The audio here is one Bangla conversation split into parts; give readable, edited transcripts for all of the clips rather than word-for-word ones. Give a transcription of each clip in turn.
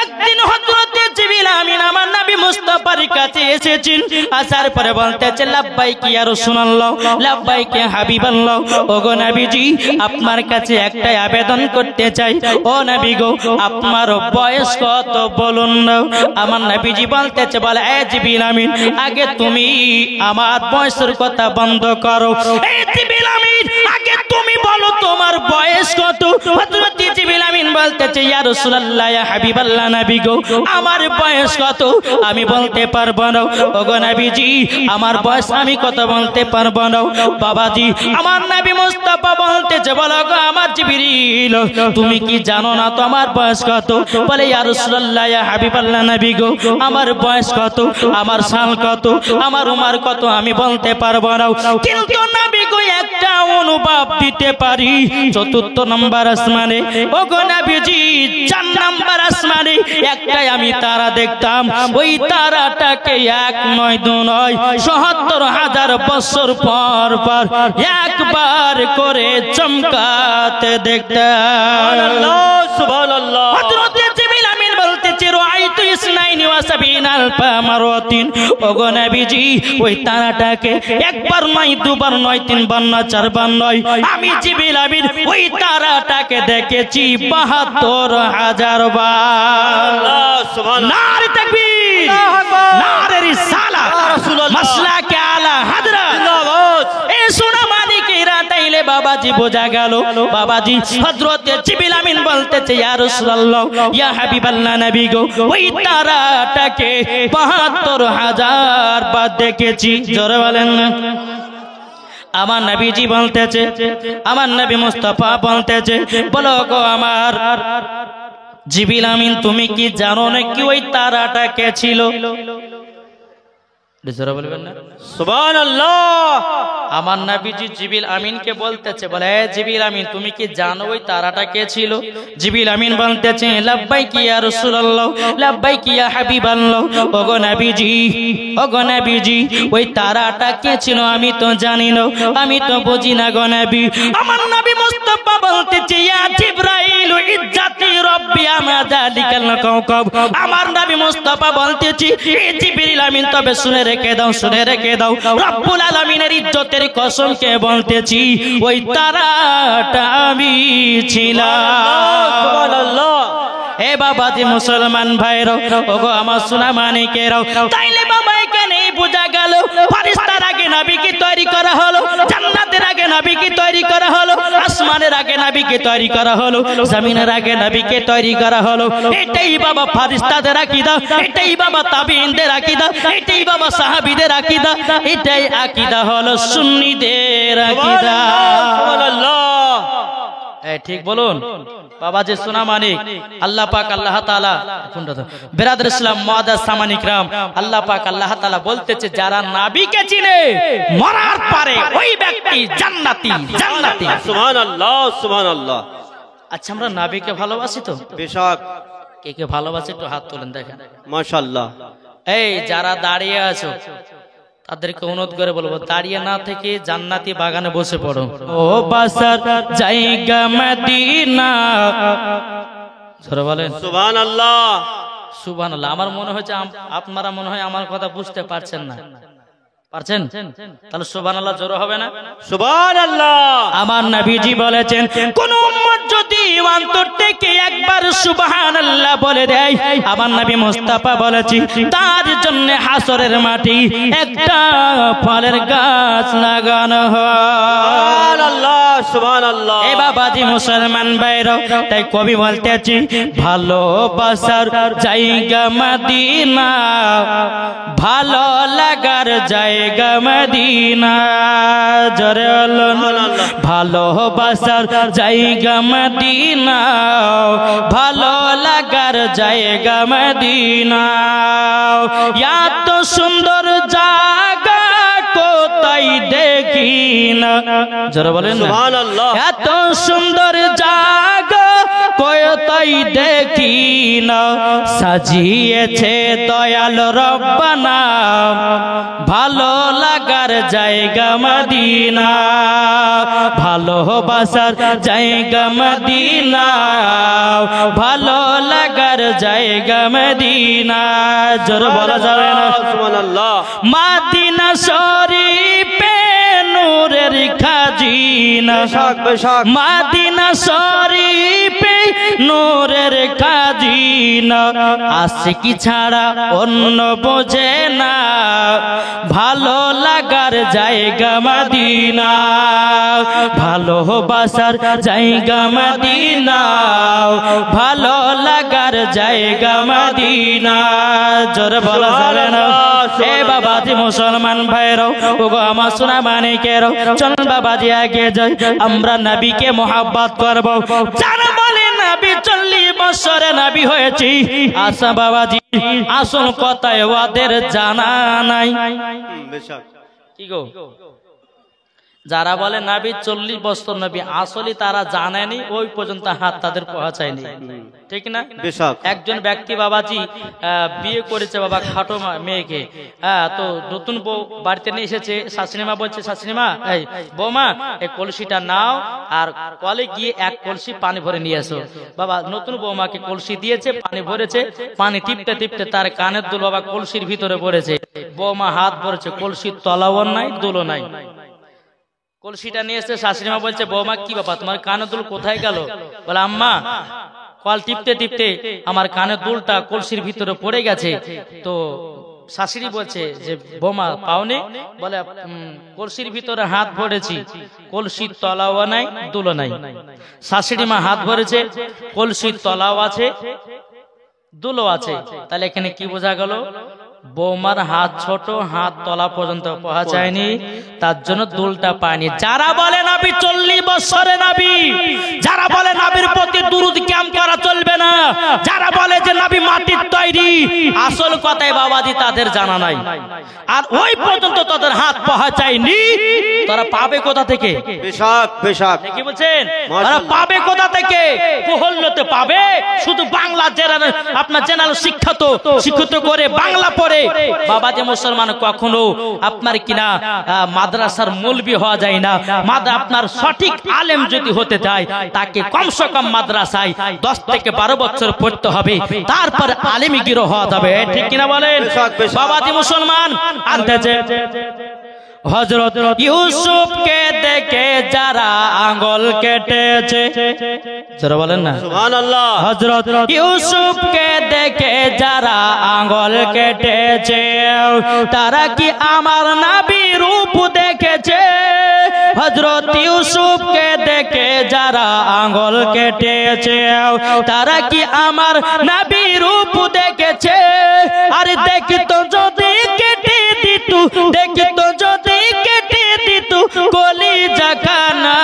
একদিন হযরত জিবরিল আমিন আমার নবী মুস্তাফার কাছে এসেছেন। আসার পরে বলতেছে লাব্বাইক ইয়া রাসূলুল্লাহ, লাব্বাইক ইয়া হাবিবাল্লাহ। ওগো নবীজি, আপনার কাছে একটা আবেদন করতে চাই। ও নবী গো, আপনার বয়স কত বলুন না। আমার নবীজি বলতেছে, বলে এ জিবরিল আমিন, আগে তুমি আমার বয়সের কথা বন্ধ করো। এ জিবরিল আমিন, আগে তুমি বলো তোমার বয়স কত। হযরত জিবরিল আমিন বলতেছে, ইয়া রাসূলুল্লাহ, ইয়া হাবিবাল্লাহ, নবী গো, আমার বয়স কত আমি বলতে পারবো না। ওগো নবীজি, আমার বয়স আমি কত বলতে পারবো না। বাবাজি, আমার নবী মুস্তাফা বলতেছে, বলো গো আমার জিবরিল, তুমি কি জানো না তো আমার বয়স কত? বলে ইয়া রাসূলুল্লাহ, ইয়া হাবিবাল্লাহ, নবী গো, আমার বয়স কত, আমার সাল কত, আমার উমর কত আমি বলতে পারবো না। কিন্তু নবী গো, একটা অনুভব দিতে পারি। চতুর্থ নম্বর আসমানে, ওগো নবীজি, 4 নম্বর আসমানে একটাই আমি তারা দেখতাম। ওই তারাটাকে 1 নয় 2 নয় ৭৭,০০০ বছর পর পর একবার করে চমকাতে দেখতাম। সুবহানাল্লাহ। হযরত জিবরিল আমিন বলতেছে, রাআইতু ইসনাইনি ওয়া সাবিনা আলফা মারাতিন। ওগো নবীজি, ওই তারাটাকে একবার নয়, দুবার নয়, 3 বার নয়, 4 বার নয়, আমি জিবরিল আমিন ওই তারাটাকে দেখেছি ৭২,০০০ বার। সুবহানাল্লাহ। নারে তাকবীর, নারে রিসালাত, মাসলাকে আলা হযরত। এ সোনা মানিকেরা, তাইলে বাবাজি বোঝা গেল। বাবাজি, হযরত জিবরিল আমিন বলতেছে, ইয়া রাসূলুল্লাহ, ইয়া হাবিবাল্লাহ, নবী গো, ওই তারাটাকে ৭২,০০০ বার দেখেছি। জোরে বলেন না। আমার নবীজি বলতেছে, আমার নবী মুস্তাফা বলতেছে, বলো গো আমার জিবরিল আমিন, তুমি কি জানো না কি ওই তারাটা কে ছিল? বলবেন না সুবহানাল্লাহ। আমার নবীজি জিবরিল আমিনকে বলতেছে, বলে হে জিবরিল আমিন, তুমি কি জানো ওই তারাটা কে ছিল? জিবরিল আমিন বলতেছে, লাব্বাইক ইয়া রাসূলুল্লাহ, লাব্বাইক ইয়া হাবিবাল্লাহ। ওগো নবীজি, ওগো নবীজি, ওই তারাটা কে ছিল আমি তো জানি না, আমি তো বুঝি না গো নবী। আমার নবী মুস্তাফা বলতেছে, ইয়া জিবরাইল ইজ্জাতি রব্বি আমা যালিকাল কাওকাব। আমার নবী মুস্তাফা বলতেছে, এ জিবরিল আমিন, তবে শুনে রেখে দাও, শুনে রেখে দাও, রব্বুল আলামিনের ইজ্জতের কসমকে বলতেছি, ওই তারাটা আমি ছিলাম। সুবহানাল্লাহ। এ বাবাজি মুসলমান ভাইরা, ওগো আমার সোনা মানিকেরাও, তাইলে বাবা এখানে বোঝা গেল, ফেরেশতার আগে নবীকে তৈরি করা হলো, জান্নাতের আগে নবীকে তৈরি করা হলো, আসমানের আগে নবীকে তৈরি করা হলো, জমিনের আগে নবীকে তৈরি করা হলো। এটাই বাবা ফেরেশতাদের আকীদা, এটাই বাবা তাবিঈনদের আকীদা, এটাই বাবা সাহাবীদের আকীদা, এটাই আকীদা হলো সুন্নিদের আকীদা। সুবহানাল্লাহ। ঠিক বলুন বাবাজি সোনা মানিক। আল্লাহ পাক আল্লাহ তাআলা, বিরাদর ইসলাম মুআদ্দাস সামানিক রাম, আল্লাহ পাক আল্লাহ তাআলা বলতেছে, যারা নবীকে চিনে মরার পরে ওই ব্যক্তি জান্নাতি, জান্নাতি। সুবহানাল্লাহ, সুবহানাল্লাহ। আচ্ছা, আমরা নবীকে ভালোবাসি তো? বেশক। কে কে ভালোবাসি একটু হাত তোলেন দেখেন। মাশাআল্লাহ। এই যারা দাঁড়িয়ে আছো তাদেরকে অনুরোধ করে বলবো, দাঁড়িয়ে না থেকে জান্নাতি বাগানে বসে পড়ো। ও বাসার জায়গা মদিনা। বলেন সুবহানাল্লাহ, সুবহানাল্লাহ। আমার মনে হচ্ছে আপনারা মনে হয় আমার কথা বুঝতে পারছেন না। পারছেন? তাহলে সুবহানাল্লাহ জোরে হবে না? সুবহানাল্লাহ। আমার নবীজি বলেছেন, কোন উম্মত যদি অন্তর থেকে একবার সুবহানাল্লাহ বলে দেয়, আমার নবী মুস্তাফা বলেছি, তার জন্য হাসরের মাটি একটা ফলের গাছ লাগানো হয়। সুবহানাল্লাহ, সুবহানাল্লাহ। এ বাবাজি মুসলমান ভাইরা, তাই কবি বলতেছি, ভালোবাসার জায়গা মদিনা, ভালো লাগার জায়গা মদিনা। জোরে বলুন, ভালোবাসার জায়গা মদিনা, ভালো লাগার জায়গা মদিনা। এত সুন্দর জায়গা কোথায় দেখি না। জোরে বলেন সুবহানাল্লাহ। এত সুন্দর জায়গা কোথায় দেখি না, সাজিয়েছে দয়াল রব্বানা, ভালো লাগা লাগার জায়গা মদিনা, ভালোবাসার জায়গা মদিনা, ভালো লাগার জায়গা মদিনা। জোর বলা যাবে না সুবহানাল্লাহ। মদিনা শরীফে নূরের খাজিনা, বেশক বেশক। মদিনা শরীফে নূরের খাজিনা, আশিকি ছাড়া অন্য বোঝে না, ভালো লাগার জায়গা মদিনা, ভালোবাসার জায়গা মদিনা, ভালো লাগার জায়গা মদিনা। জোর বলা যাবে না এ বাবাজি মুসলমান ভাইরো, ওগো আমার সোনা মানিকেরো, চল বাবাজি আগে যাই, আমরা নবীকে মোহাব্বত করব। যারা বলে নবী 40 বছরে নবী হয়েছি, আশা বাবাজি আসল কথায় ওদের জানা নাই। বেশক। কি গো, যারা বলে নবী 40 বছর নবী, আসলে তারা জানেনি, ওই পর্যন্ত হাত তাদের পৌঁছায়নি, ঠিক না? বেশক। একজন ব্যক্তি বাবাজি বিয়ে করেছে বাবা খাটো মেয়েকে, তো নতুন বউ বাড়িতে নিয়ে এসেছে, শাশুড়িমা বলছে, শাশুড়িমা এই বৌমা এই কলসিটা নাও আর কলে গিয়ে 1 কলসি পানি ভরে নিয়ে এসো। বাবা নতুন বৌমাকে কলসি দিয়েছে, পানি ভরেছে, পানি টিপতে টিপতে তার কানের দুল বাবা কলসির ভিতরে পড়েছে। বৌমা হাত ভরেছে, কলসির তলাও নাই দুলও নাই। কলসিটা নিয়ে এসে শাশুড়িমা বলছে, বৌমা কি বাবা তোমার কানের দুল কোথায় গেল? বলে, আম্মা কল টিপতে টিপতে আমার কানের দুলটা কলসির ভিতরে পড়ে গেছে। তো শাশুড়ি বলছে যে বৌমা পাওনি? বলে, কলসির ভিতরে হাত ভরেছি, কলসির তলাও নাই দুলও নাই। শাশুড়ি মা হাত ভরেছে, কলসির তলাও আছে দুলও আছে। তাহলে এখানে কি বোঝা গেল? বৌমার হাত ছোট, হাত তলা পর্যন্ত পৌঁছায়নি, তার জন্য দুলটা পায়নি। যারা বলে নবী 40 বছরে নবী, যারা বলে নবীর প্রতি দুরূদ ক্যাম্প করা চলবে না, যারা বলে যে নবী মাটির তৈরি, আসল কথাই বাবাজি তাদের জানা নাই, আর ওই পর্যন্ত তাদের হাত পৌঁছায়নি। তারা পাবে কোথা থেকে? বেশক বেশক। কি বলছেন? তারা পাবে কোথা থেকে? কুহল্যতে পাবে। শুধু বাংলা আপনার জেনারেল শিক্ষিত করে বাংলা পড়ে বাবাজি মুসলমান কখনো আপনার কিনা মাদ্রাসার মৌলবি হওয়া যায় না। আপনার সঠিক আলেম যদি হতে চায়, তাকে কমসে কম মাদ্রাসায় 10 থেকে 12 বছর পড়তে হবে, তারপর আলেমি গিরো হওয়া যাবে, ঠিক কিনা বলেন? বাবাজি মুসলমান আনতেছে হযরত ইউসুফকে দেখে যারা আঙ্গুল কেটেছে, যারা বলেন না সুবহানাল্লাহ। হযরত ইউসুফকে দেখে যারা আঙ্গুল কেটেছে, তারা কি আমার নবীর রূপ দেখেছে? হযরত ইউসুফকে দেখে যারা আঙ্গুল কেটেছে, তারা কি আমার নবীর রূপ দেখেছে? আরে দেখিতো যদি কেটে দিত, দেখিতো যদি কেটে দিত কলিজা খানা,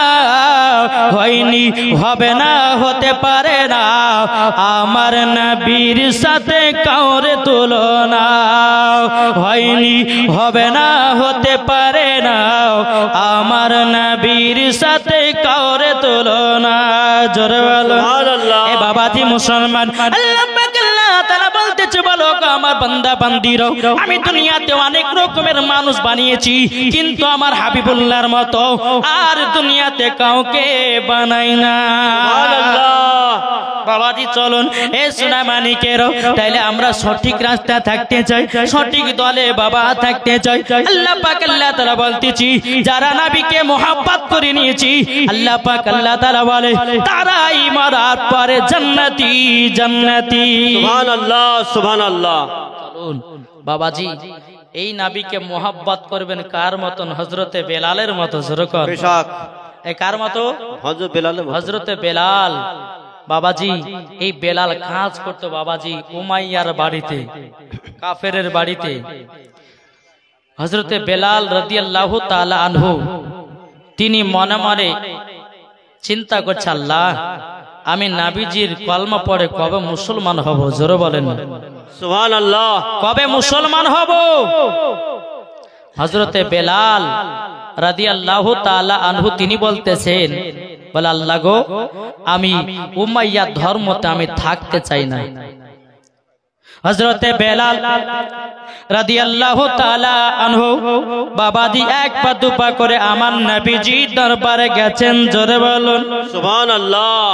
হয়নি হবে না হতে পারে না আমার নবীর সাথে কাউরে তুলনা, হয়নি হবে না হতে পারে না আমার নবীর সাথে কাউরে তুলনা। জোরে বলো সুবহানাল্লাহ। এ বাবাজি মুসলমান, আল্লাহ পাক আল্লাহ তাআলা বলতেছে, বলো আমার বান্দা বান্দিরা, আমি দুনিয়াতে অনেক রকমের মানুষ বানিয়েছি, কিন্তু আমার হাবিবুল্লাহর মতো আর দুনিয়াতে কাউকে বানাই না। সুবহানাল্লাহ। বাবাজি চলুন এ সোনা মানিকের, তাইলে আমরা সঠিক রাস্তা থাকতে চাই, সঠিক দলে বাবা থাকতে চাই। আল্লাহ পাক আল্লাহ তাআলা বলতেছি, যারা নবীকে মোহাব্বত করে নিয়েছি, আল্লাহ পাক আল্লাহ তাআলা বলে তারাই মরার পরে জান্নাতি জান্নাতি। সুবহানাল্লাহ সুবহানাল্লাহ। চলুন বাবাজি এই নবীকে মোহাব্বত করবেন কার মতন? হযরতে বেলালের মতো। জোরকর বেশক। এই কার মতো? হযরত বেলাল। হযরতে বেলাল। বাবাজি এই বেলাল কাজ করতো বাবাজি উমাইয়ার বাড়িতে, কাফেরের বাড়িতে। হযরতে বেলাল রাদিয়াল্লাহু তাআলা আনহু তিনি মনে মনে চিন্তা করছে, আল্লাহ আমি নবীজির কলমা পড়ে কবে মুসলমান হব? জোরে বলেন সুবহানাল্লাহ। কবে মুসলমান হব? হযরতে বেলাল রাদিয়াল্লাহু তাআলা আনহু তিনি বলতেছেন, বলে আল্লাহ গো, আমি উমাইয়া ধর্মতে আমি থাকতে চাই না, হযরতে বেলাল রাদিয়াল্লাহু তাআলা আনহু বাবাজি এক পা দুপা করে আমার নবীজি দরবারে গেছেন, জোরে বলুন সুবহানাল্লাহ।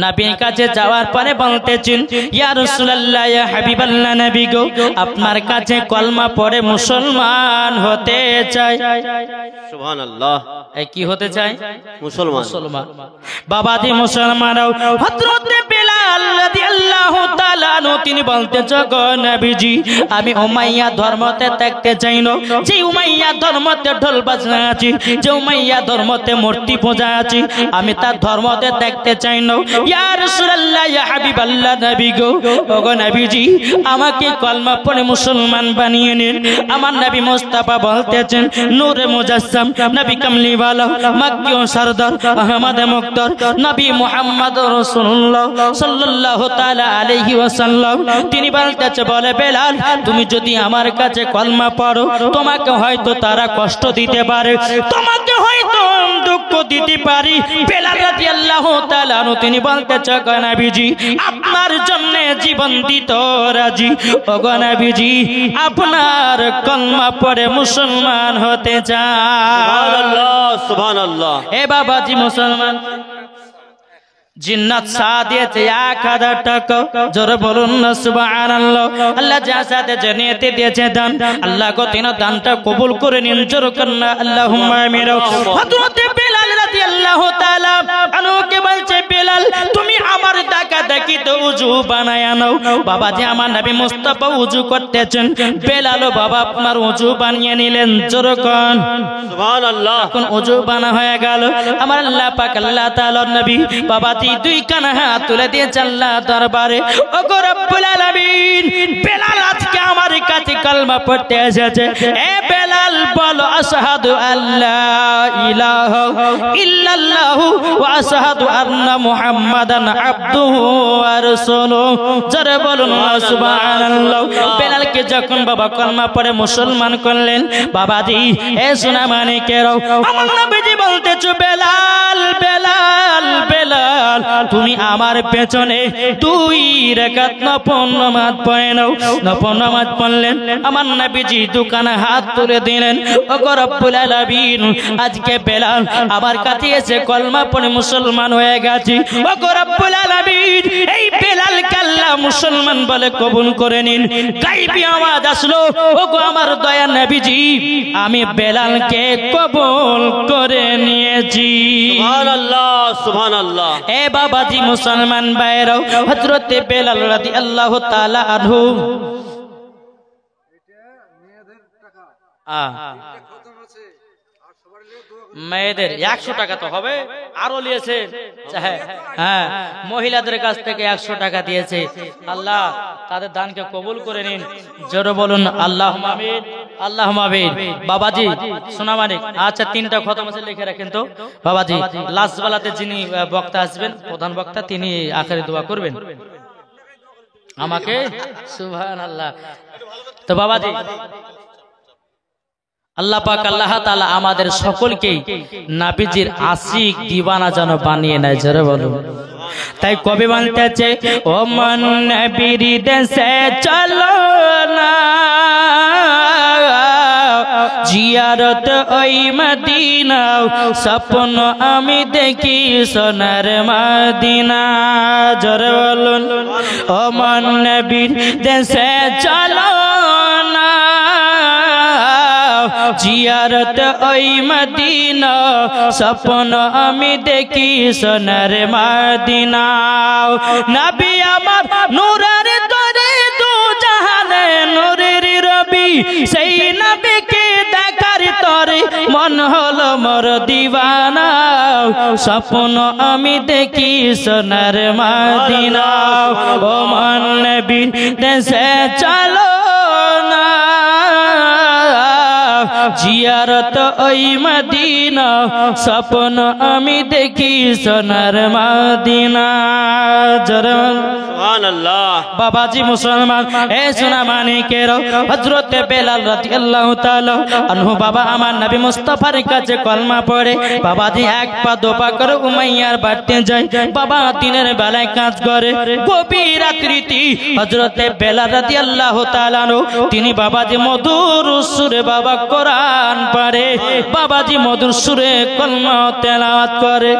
নবীর কাছে যাওয়ার পরে বলতেছেন, ইয়া রাসূলুল্লাহ, ইয়া হাবিবাল্লাহ, নবী গো, আপনার কাছে কলমা পড়ে মুসলমান হতে চাই। সুবহানাল্লাহ। এই কি হতে চাই? মুসলমান। মুসলমান। বাবাজি মুসলমানও হযরতে বেলাল রাদিয়াল্লাহু তাআলা আনহু তিনি বলতেছেন, গো নবীজি, আমি উমাইয়া ধর্মতে থাকতে চাই না। যে উমাইয়া ধর্মতে ঢোল বাজনা আছে, যে উমাইয়া ধর্মতে মূর্তি পূজা আছে, আমি তার ধর্মতে থাকতে চাই না। ইয়া রাসূলুল্লাহ, ইয়া হাবিবাল্লাহ, নবী গো, ওগো নবীজি, আমাকে কলমা পড়ে মুসলমান বানিয়ে নিন। আমার নবী মুস্তাফা বলতেছেন, নূরে মুজাসসাম, নবী কামলিওয়ালা, মক্কি ও সরদার, আহমদ মুক্তার, নবী মুহাম্মদ রাসূলুল্লাহ সাল্লাল্লাহু তাআলা আলাইহি ওয়াসাল্লাম তিনি বলতেছে, বলে বেলাল, তুমি যদি আমার কাছে কলমা পড়ো, তোমাকে হয়তো তারা কষ্ট দিতে পারে, তোমাকে হয়তো দুঃখ দিতে পারি। বেলাল রাদিয়াল্লাহু তাআলা আনহু তিনি বলতেছে, গো নবীজি, আপনার জন্য জীবন দিতে রাজি। ও গো নবীজি, আপনার কলমা পড়ে মুসলমান হতে চাই। সুবহানাল্লাহ, সুবহানাল্লাহ। এ বাবাজি মুসলমান, জিন্নাত সা দিয়েছে 1000 টাকা, জোরে বলুন না সুবহানাল্লাহ। আল্লাহ যার সাথে জানিয়েতে দিয়েছে দান, আল্লাহ গো তিন দানটা কবুল করে নিন, জোরে করুন আল্লাহুম্মা আমিন। হযরতে বেলাল রাদিয়াল্লাহু তাআলা আনহুকে বলছে, বেলাল, তুমি আমার টাকা দেখি তো উযু বানায় নাও। বাবাজি আমার নবী মুস্তাফা উযু করতেছেন, বেলালও বাবা আপনার উযু বানিয়ে নিলেন, জোরে করুন সুবহানাল্লাহ। এখন উযু বানা হয়ে গেল। আমার আল্লাহ পাক আল্লাহ তাআলার নবী বাবাজি দুই কানা হাত তুলে দিয়েছে আল্লাহ দরবারে, ও গো রব্বুল আলামিন, বেলাল আজকে আমার কাছে কলমা পড়তে এসেছে। এ বেলাল বলো, আশহাদু আল্লা ইলাহা ইল্লাল্লাহু ওয়া আশহাদু আন্না মুহাম্মাদান আবদুহু ওয়া রাসূলুহু, জোরে বলুন সুবহানাল্লাহ। বেলালকে যখন বাবা কলমা পড়ে মুসলমান করলেন, বাবাজি এ সোনা মানিকেরও আমার নবীজি বলতেছো, বেলাল বেলাল বেলাল, তুমি আমার পেছনে 2 রাকাত নফল নামাজ পড়ে নাও। নফল নামাজ পড়লেন, আমার নবীজি দুখানা হাত তুলে দিলেন, ও গো রব্বুল আলামিন, আজকে বেলাল আমার কাছে এসে কলমা পড়ে মুসলমান হয়ে গেছে। ও গো রব্বুল আলামিন, এই বেলালকে আল্লাহ মুসলমান বলে কবুল করে নিন। গায়বী আওয়াজ আসলো, ও গো আমার দয়া নবীজি, আমি বেলালকে কবুল করে নিয়েছি। সুবহানাল্লাহ, সুবহানাল্লাহ। এ বাবাজি মুসলমান ভাইরাও, হযরতে বেলাল রাদিয়াল্লাহু তাআলা আনহু মেয়েদের 100 টাকা তো হবে, আরো নিয়েছে, হ্যাঁ, মহিলাদের কাছ থেকে 100 টাকা দিয়েছে। আল্লাহ তাদের দানকে কবুল করে নিন, জোরে বলুন আল্লাহুম্মা আমিন, আল্লাহুম্মা আমিন। বাবাজি সোনা মানিক, আচ্ছা 3টা খতম আছে লিখে রাখেন তো বাবাজি। লাস্ট বেলাতে যিনি বক্তা আসবেন, প্রধান বক্তা, তিনি আখেরি দোয়া করবেন আমাকে, সুবহানাল্লাহ। তো বাবাজি আল্লাহ পাক আল্লাহ তাআলা আমাদের সকলকেই নবীজির আশিক দিওয়ানা যেন বানিয়ে নেয়, জোরে বলুন। তাই কবি বলতেছে, ও মন নবীর দেশে চলো না, জিয়ারত ওই মদিনা, স্বপ্ন আমি দেখি সোনার মদিনা, জোরে বলুন। ও মন নবীর দেশে চলো না, জিয়ারত ওই মদিনা, স্বপ্ন আমি দেখি সোনার মদিনা। নবী আমার নূরের তরে দু জাহানে নূরের রবি, সেই নবীকে দেখার তরে মন হলো মোর দিওয়ানা, স্বপ্ন আমি দেখি সোনার মদিনা। ও মন নবীর দেশে চলো না, জিয়ারত ওই মদিনা স্বপ্ন আমি দেখি সোনার মদিনা সুবহানাল্লাহ বাবাজি মুসলমান এ সোনা মানিকের হযরত বেলাল রাদিয়াল্লাহু তাআলা আনহু বাবা আমার নবী মুস্তাফার কাছে কলমা পড়ে বাবাজি এক পা দোপা করে উমাইয়ার বাড়িতে যায় বাবা দিনের বেলায় কাজ করে গভীর রাত্রিতে হযরত বেলাল রাদিয়াল্লাহু তাআলা তিনি বাবাজি মধুর সুরে বাবা কোরআন পড়ে বাবাজি মধুর সুরে কলমা তেলাওয়াত করে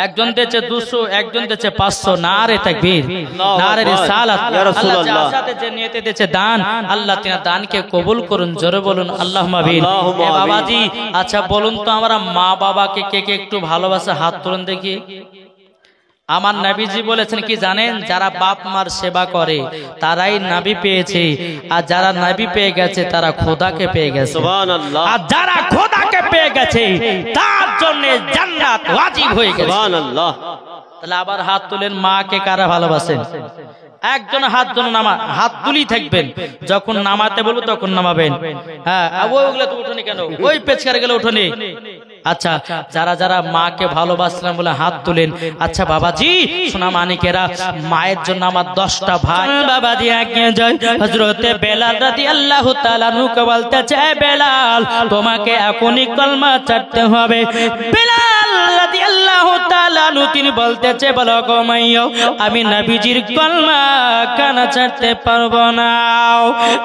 একজন দিয়েছে 200 একজন দিয়েছে 500 নারে তাকবীর নারে রিসালাত আল্লাহ যার সাথে যে নিয়তে দিয়েছে দান আল্লাহ তিনা দানকে কবুল করুন জোরে বলুন আল্লাহুম্মা আমিন এ বাবাজি আচ্ছা বলুন তো আমরা মা বাবাকে কে কে একটু ভালোবাসে হাত তুলুন দেখি আমার নবীজি বলেছেন কি জানেন যারা বাপ মার সেবা করে তারাই নবী পেয়েছে আর যারা নবী পেয়ে গেছে তারা খোদাকে পেয়ে গেছে সুবহানাল্লাহ আর যারা খোদাকে পেয়ে গেছে তার জন্য জান্নাত ওয়াজিব হয়ে গেছে সুবহানাল্লাহ তাহলে আবার হাত তুলেন মাকে কারা ভালোবাসেন একজন হাত ধরে হাত তুলি থাকবেন যখন নামাতে বলবো তখন নামাবেন হ্যাঁ ওইগুলো তো উঠোনি কেন ওই পেছকার গেলে উঠোনি আচ্ছা যারা যারা মাকে ভালোবাসলাম বলে হাত তুলেন আচ্ছা বাবাজি সোনা মানিকেরা মায়ের জন্য আমার 10টা ভাই বাবাজি আগে যায় হযরতে বেলাল রাদিয়াল্লাহু তাআলা নুকে বলতেছে বেলাল তোমাকে এখনই কলমা ছাড়তে হবে বেলাল রাদিয়াল্লাহু তাআলা তিনি বলতেছে বলো গো মাইয়া আমি নবীজির কলমা কানা ছাড়তে পারবো না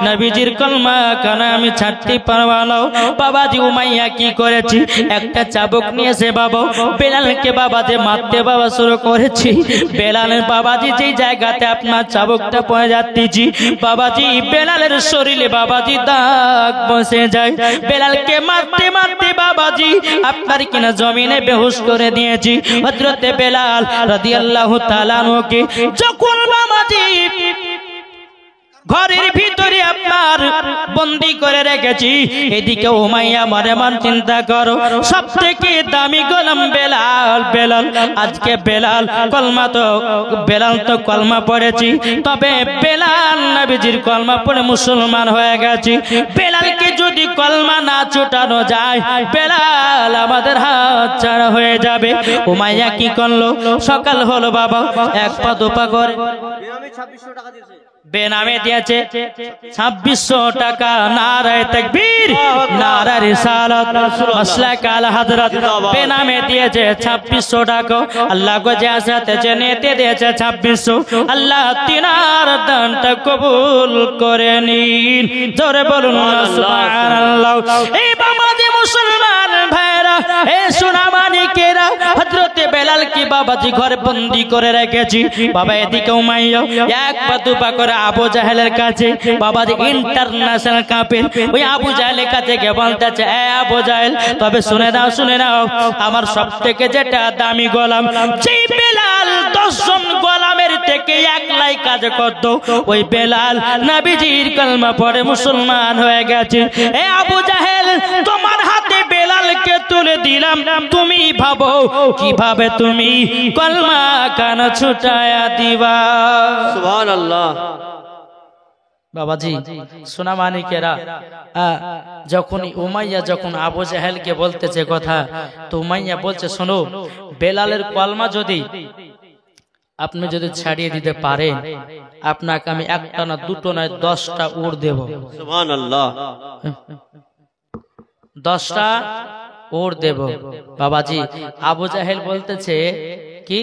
নবীজির কলমা কানা আমি ছাড়তে পারবো না বাবাজি উমাইয়া কি করেছি একটা চাবুক নিয়েছে বাবা বেলালকে বাবাজি মারতে বাবা শুরু করেছি বেলালের বাবাজি যেই জায়গাতে আপনার চাবুকটা পড়ে যাচ্ছি বাবাজি বেলালের শরীরে বাবাজি দাগ বসে যায় বেলালকে মারতে মারতে বাবাজি আপনার কিনা জমিনে বেহুশ করে দিয়েছি হযরতে বেলাল রাদিয়াল্লাহু তাআলা আনহুকে যখন বাবাজি ঘরের ভিতরে আপনার বন্দী করে রেখেছি এদিকে উমাইয়া মনে মন চিন্তা করো সবথেকে দামি গোলাম বেলাল বেলাল আজকে বেলাল তো কলমা পড়েছি তবে বেলাল নবীজির কলমা পড়ে মুসলমান হয়ে গেছি বেলালকে যদি কলমা না ছুটানো যায় বেলাল আমাদের হাত ছাড়া হয়ে যাবে উমাইয়া কি করলো সকাল হলো বাবা এক পা দুপা করে আমি 2600 টাকা দিয়েছি বেনামে দিয়েছে 2600 টাকা নারায়ে তাকবীর নারা রিসালাত মাসলাক আলা হযরত বেনামে দিয়েছে 2600 টাকা আল্লাহ গো জাসাতে জেনেতে দিয়েছে 2600 আল্লাহ তিনার দানটা কবুল করে নিন জোরে বলুন সুবহানাল্লাহ এই বাবাজি মুসলমান ভাইরা এ সোনা মানিকেরা হযরতে বেলাল কি বাবাজি ঘরে বন্দী করে রেখেছি বাবা এদিকে উমাইয়া এক পা দুপা করে আবু জাহেলের কাছে বাবাজি ইন্টারন্যাশনাল কাপের ওই আবু জাহেলের কাছে গিয়ে বলতেছে এ আবু জাহেল তবে শুনে নাও আমার সবথেকে যেটা দামি গোলাম সেই বেলাল 10 জন গোলামের থেকে একলাই কাজ করত ওই বেলাল নবীজির কলমা পড়ে মুসলমান হয়ে গেছে এ আবু জাহেল তোমার হাতে বেলালকে তুলে দিলাম তুমি ভাবো কিভাবে তুমি কলমা কান ছুটায়া দিবা সুবহানাল্লাহ বাবাজি সোনা মানিকেরা যখন উমাইয়া যখন আবু জাহেলকে বলতেছে কথা তো উমাইয়া বলছে শোনো বেলালের কলমা যদি আপনি যদি ছাড়িয়ে দিতে পারেন আপনাকে আমি একটা না দুটো নয় 10টা উট দেব সুবহানাল্লাহ 10টা উট দেব বাবাজি আবু জাহেল বলতেছে কি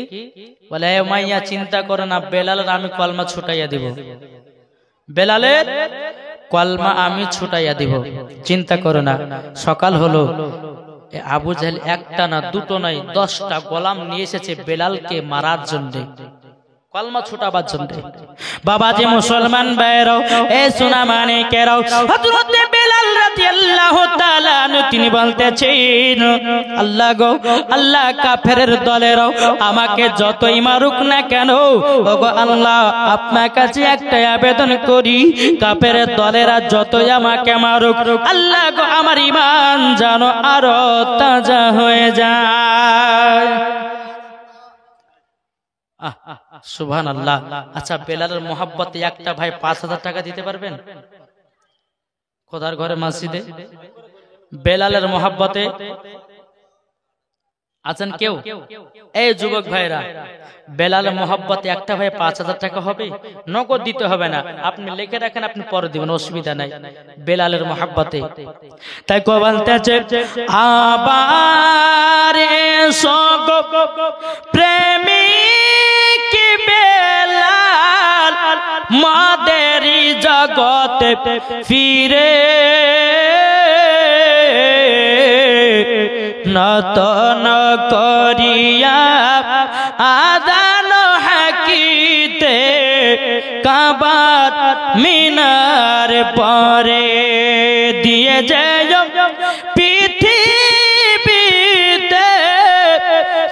বলে উমাইয়া চিন্তা করে না বেলালের আমি কলমা ছুটাইয়া দিব বেলালের কলমা আমি ছুটাইয়া দিব চিন্তা করো না সকাল হলো আবু জাহেল একটা না দুটো নয় 10টা গোলাম নিয়ে এসেছে বেলালকে মারার জন্য কলমা ছুটাবার জন্য বাবাজি মুসলমান ভাইরাও এ সোনা মানিকেরাও হযরতে বেলাল রাদিয়াল্লাহু তাআলা তিনি বলতেছেন আল্লাহ গো আল্লাহ কাফেরের দলেরাও আমাকে যতই মারুক না কেন ওগো আল্লাহ আপনার কাছে একটা আবেদন করি কাফেরের দলেরা যতই আমাকে মারুক আল্লাহ গো আমার ঈমান যেন আরো তাজা হয়ে যায় সুবহানাল্লাহ। আচ্ছা, বেলালের মোহাব্বতে একটা ভাই 5,000 টাকা দিতে পারবেন? খোদার ঘরে মসজিদে বেলালের মোহাব্বতে আছেন কেউ? এই যুবক ভাইরা, বেলালের মোহাব্বতে একটা ভাই 5,000 টাকা হবে? নগদ দিতে হবে না, আপনি লিখে রাখেন, আপনি পরে দিবেন, অসুবিধা নাই। বেলালের মোহাব্বতে তাই কো বলতেছে, আবার এসো গো প্রেমিক বেলাল, মাদেরি জগতে ফিরে নতন করিয়া আদান হাকিতে কাবার মিনার পরে দিয়ে যায় পৃথিবীতে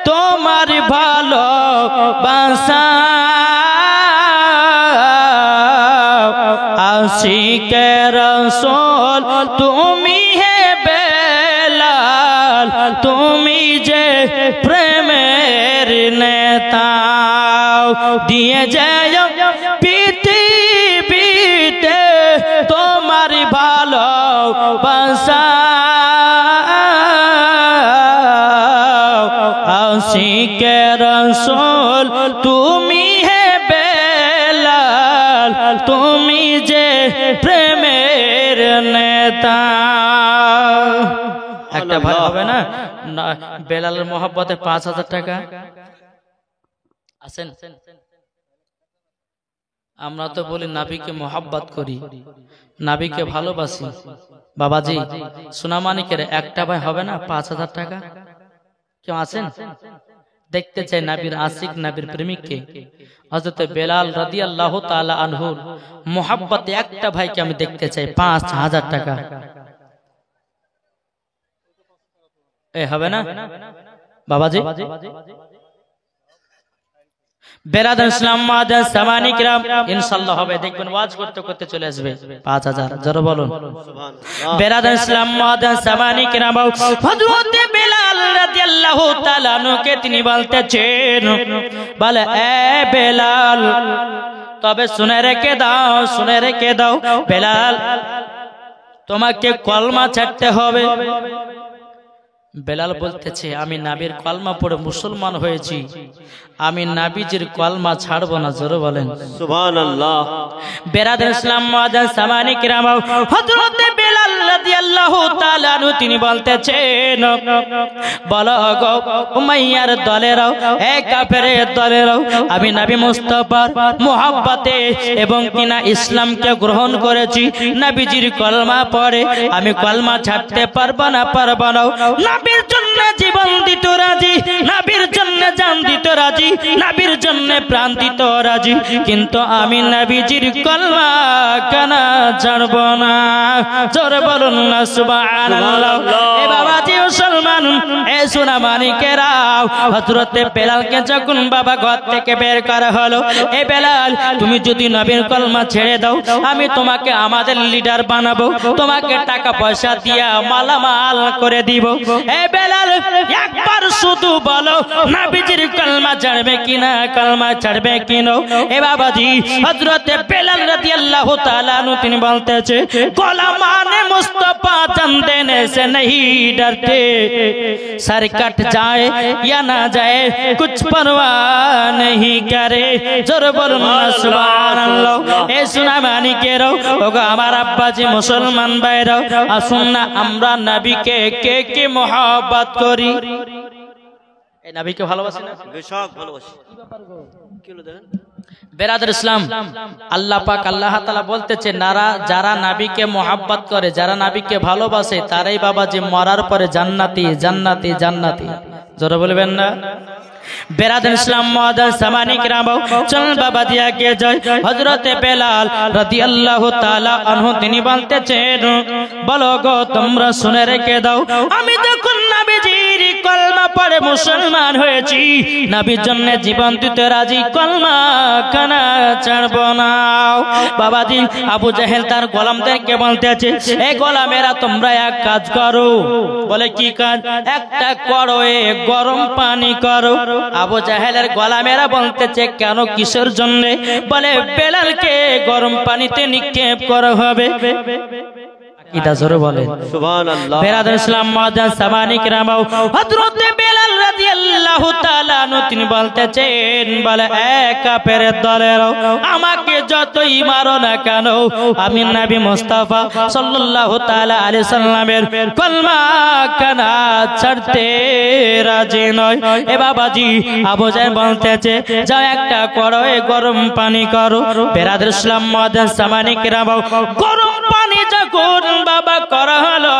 তোমার ভালো বাসা আশিকে রাসূল তুমি হে বেলাল, তুমি যে প্রেমের নেতা দিয়ে যায় পৃথিবীতে তোমার ভালো বাসা আশিকে রাসূল তুমি হে বেলাল, তুমি যে প্রেমের নেতা। একটা ভাই হবে না বেলালের মোহাব্বতে 5,000 টাকা? আছেন? আমরা তো বলি নাবিকে মোহাব্বত করি, নাবিকে ভালোবাসি। বাবাজি সোনামানিকের একটা ভাই হবে না 5,000 টাকা? কেউ আছেন? দেখতে চাই নবীর আশিক, নবীর প্রেমিককে। হযরত বেলাল রাদিয়াল্লাহু তাআলা আনহুর মোহাব্বতে একটা ভাইকে আমি দেখতে চাই, 5,000 টাকা। হবে না বাবাজি? বেরাদার ইসলাম মাদার সামানি কিরাম ইনশাআল্লাহ হবে, দেখবেন ওয়াজ করতে করতে চলে আসবে 5,000। জোরে বলুন সুবহানাল্লাহ। বেরাদার ইসলাম মাদার সামানি কিরাম হযরত বেলাল রাদিয়াল্লাহু তাআলা আনহুকে তিনি বলতেছেন, বলে এ বেলাল, তবে শুনে রেখে দাও, শুনে রেখে দাও বেলাল, তোমাকে কলমা ছাড়তে হবে। বেলাল বলতেছে, আমি নবীর কলমা পড়ে মুসলমান হয়েছি, আমি নবীজির কলমা ছাড়বো না। জোরে বলেন সুবহানাল্লাহ। বেরাদার ইসলাম মাদার সামানি কিরাম হযরত বেলাল রাদিয়াল্লাহু তাআলা আনহু তিনি বলতেছেন, বলো গো উমাইয়ার দলেরাও, এ কাফেরের দলেরাও, আমি নবী মুস্তাফার মোহাব্বতে এবং কিনা ইসলামকে গ্রহণ করেছি, নবীজির কলমা পড়ে আমি কলমা ছাড়তে পারবো না, পারবো না। নবীর জন্য জীবন দিতে রাজি, নবীর জন্য জান দিতে রাজি, নবীর জন্য প্রাণ দিতে রাজি, কিন্তু আমি নবীজির কলমা কেন ছাড়ব না? জোরে বলুন না সুবহানাল্লাহ। এ বাবাজি মুসলমান, এ সোনামানিকেরা, হযরত বেলালকে যখন বাবা ঘর থেকে বের করা হলো, এ বেলাল তুমি যদি নবীর কলমা ছেড়ে দাও, আমি তোমাকে আমাদের লিডার বানাবো, তোমাকে টাকা পয়সা দিয়া মালামাল করে দিব। এ বেলাল একবার শুধু বলো নবীজির কলমা ছাড়বে কিনা, কলমা ছাড়বে কিনা? এ বাবাজি হযরত বেলাল রাদিয়াল্লাহু তাআলা আনহু তিনি বলতেছে, গোলামানে মুস্তাফা चंद देने से नहीं डरते, सर कट जाए या ना जाए कुछ परवाह नहीं करे। जोर बोलो सुभान अल्लाह। ए सुना मानी के रो ओगो আমার আব্বাজি মুসলমান ভাইরা, আসুন না আমরা নবীকে কে কে মোহাব্বত করি? এই নবীকে ভালোবাসি না? বেশক ভালোবাসি। কি হলো দেখেন বেরাদার ইসলাম, আল্লাহ পাক আল্লাহ তাআলা বলতেছে, যারা নবীকে মোহাব্বত করে, যারা নবীকে ভালোবাসে, তারাই বাবা যে মরার পরে জান্নাতি জান্নাতি জান্নাতি। জোরে বলবেন না? বেরাদার ইসলাম মাদার সামানি কিরাম, চল বাবা দিয়া কে যায় হযরত বেলাল রাদিয়াল্লাহু তাআলা আনহু তিনি বলতেছেন, বলো গো তোমরা শুনে রেখে দাও, আমি যখন নবীজির কলমা পড়ে মুসলমান হয়েছি, নবীর জন্য জীবন দিতে রাজি, কলমা খানা ছাড়বো না। বাবাজি আবু জাহেল তার গোলামদেরকে বলতেছে, এই গোলামেরা তোমরা এক কাজ করো। বলে কি কাজ? একটা করো, গরম পানি করো। আবু জাহেলের গোলামেরা বলতেছে, কেন, কিসের জন্য? বলে বেলালকে গরম পানিতে নিক্ষেপ করা হবে। ইদা জোরে বলে সুবহানাল্লাহ। বেরাদার ইসলাম মুআজ্জাজ সামানি কিরামাও হযরত বেলাল রাদিয়াল্লাহু তাআলা আনহু তিনি বলতেছেন, বলে এক কাফেরের দলের আমাকে যতই মারো না কেন, আমি নবী মুস্তাফা সাল্লাল্লাহু তাআলা আলাইহি সাল্লামের কলমা কানা ছাড়তে রাজি নয়। এ বাবাজি আবু জাহেল বলতেছে, যাও একটা করো, গরম পানি করো। বেরাদার ইসলাম মুআজ্জাজ সামানি কিরামাও গরম পানি যখন বাবা করা হলো,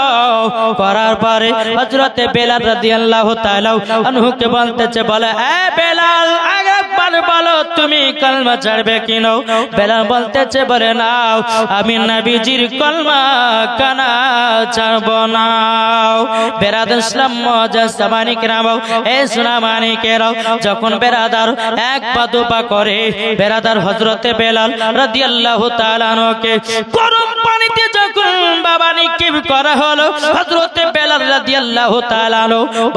করার পরে হযরত বেলাল রাদিয়াল্লাহু তাআলা আনহুকে বলতেছে, বলে এ বেলাল একবার বলো তুমি কলমা ছাড়বে কি নাও? বেলাল বলতেছে, বলে নাও, আমি নবীজির কলমা কানা ছাড়ব না। বেরাদার ইসলাম মুআজ্জাজ সামানি কিরামাও, এ সোনা মানিকেরাও, যখন বেরাদার এক পা দুপা করে বেরাদার হযরত বেলাল রাদিয়াল্লাহু তাআলা আনহুকে গরম পানিতে যখন বাবা নিক্ষেপ করা হলো, হযরত বেলাল রাদিয়াল্লাহু তাআলা